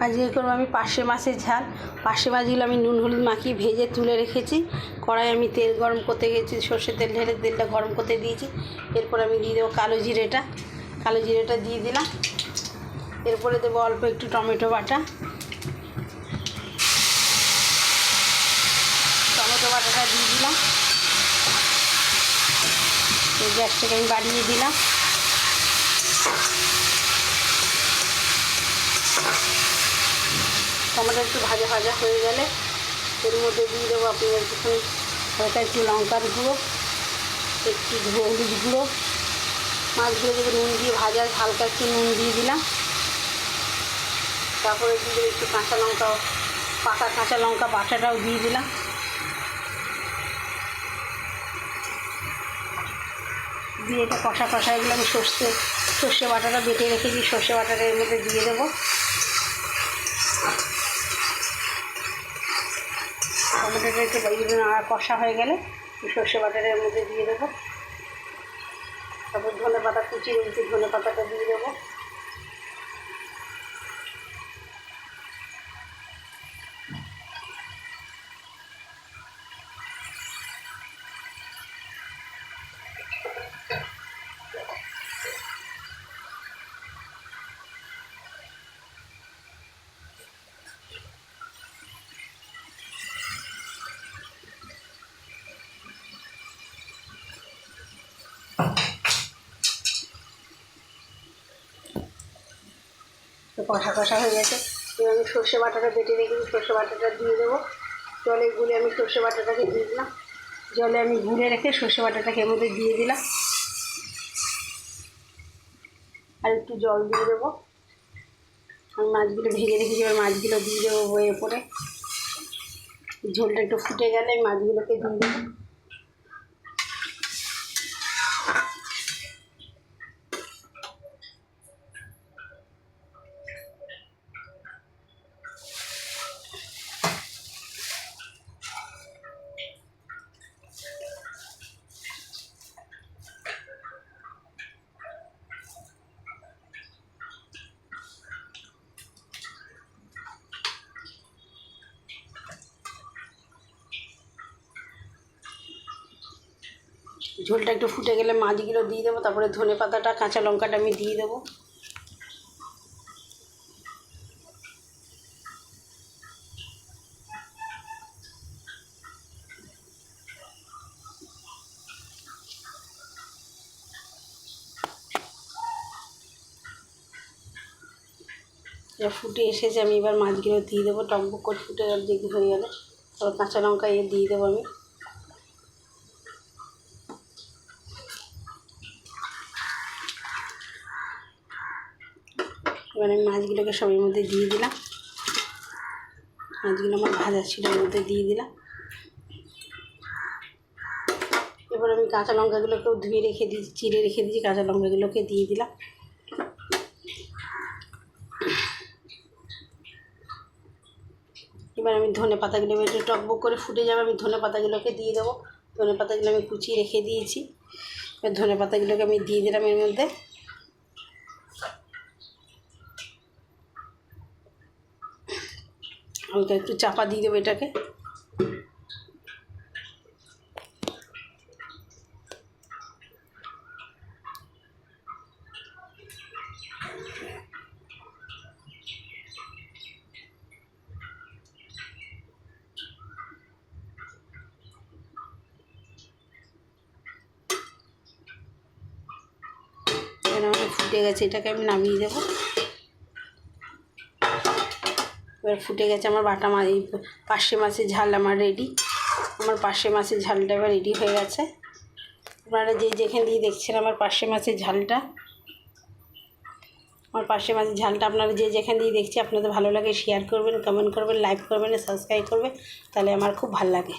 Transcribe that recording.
আজকে করবো আমি পার্শে মাছের ঝাল। পার্শে মাছগুলো আমি নুন হলুদ মাখিয়ে ভেজে তুলে রেখেছি। কড়াই আমি তেল গরম করতে গেছি, সর্ষের তেল ঢেলে তেলটা গরম করতে দিয়েছি। এরপর আমি দিয়ে দেবো কালো জিরেটা দিয়ে দিলাম। এরপরে দেবো অল্প একটু টমেটো বাটাটা দিয়ে দিলাম। গ্যাসটাকে আমি বাড়িয়ে দিলাম। টমেটো একটু ভাজা হয়ে গেলে এর মধ্যে দিয়ে দেবো আপনি একটুখানি হালকা একটু লঙ্কার গুঁড়ো, একটু হলুদ গুঁড়ো। মাছগুলো যদি নুন দিয়ে ভাজা, হালকা একটু নুন দিয়ে দিলাম। তারপরে দিয়ে দেবো একটু কাঁচা লঙ্কা, পাকা কাঁচা লঙ্কা বাটাটাও দিয়ে দিলাম। দিয়ে এটা কষা এগুলো আমি সর্ষে বাটাটা বেটে রেখেছি, সর্ষে বাটাটা এর মধ্যে দিয়ে দেবো। টমেটোটা একটু কষা হয়ে গেলে সর্ষে বাটাটা এর মধ্যে দিয়ে দেবো। তারপর ধনে পাতা কুচি রয়েছে, ধনে পাতাটা দিয়ে দেবো। তো কষা হয়ে গেছে। এবার আমি সর্ষে বাটাটা বেটে রেখেছি, সর্ষে বাটাটা দিয়ে দেবো। জলে গুলে আমি সর্ষে বাটাটাকে দিয়ে দিলাম। জলে আমি গুলে রেখে সর্ষে বাটাটাকে এর মধ্যে দিয়ে দিলাম। আর একটু জল দিয়ে দেবো। আমি মাছগুলো ভেজে রেখেছি, এবার মাছগুলো দিয়ে দেবো বয়ে পরে। ঝোলটা একটু ফুটে গেলে আমি মাছগুলোকে দিয়ে দেবো। ঝোলটা একটু ফুটে গেলে মাছগুলো দিয়ে দেবো। তারপরে ধনে পাতাটা, কাঁচা লঙ্কাটা আমি দিয়ে দেবো। এটা ফুটে এসেছে, আমি এবার মাছগুলো দিয়ে দেবো। টকবক করে ফুটে দেখি হয়ে গেলে তারপর কাঁচা লঙ্কা দিয়ে দেবো আমি। এবার আমি মাছগুলোকে সবের মধ্যে দিয়ে দিলাম। মাছগুলো আমার ভাজা ছিল, এর মধ্যে দিয়ে দিলাম। এবার আমি কাঁচা লঙ্কাগুলোকেও ধুয়ে চিড়ে রেখে দিয়েছি, কাঁচা লঙ্কাগুলোকে দিয়ে দিলাম। এবার আমি ধনে পাতাগুলো একটু টকবক করে ফুটে যাবে, আমি ধনে পাতাগুলোকে দিয়ে দেবো। ধনে পাতাগুলো আমি কুচিয়ে রেখে দিয়েছি। এবার ধনে পাতাগুলোকে আমি দিয়ে দিলাম এর মধ্যে। হালকা একটু চাপা দিয়ে দেবো এটাকে। আমাদের ফুটে গেছে, এটাকে আমি নামিয়ে দেবো। এবার ফুটে গেছে আমার বাটা মাছ, এই পার্শে মাছের ঝাল আমার রেডি। আমার পার্শে মাছের ঝালটা এবার রেডি হয়ে গেছে। আপনারা যেখান দিয়ে দেখছেন আমার পার্শে মাছের ঝালটা, আপনারা যেখান দিয়ে দেখছি আপনাদের ভালো লাগে শেয়ার করবেন, কমেন্ট করবেন, লাইক করবেন, সাবস্ক্রাইব করবেন, তাহলে আমার খুব ভালো লাগে।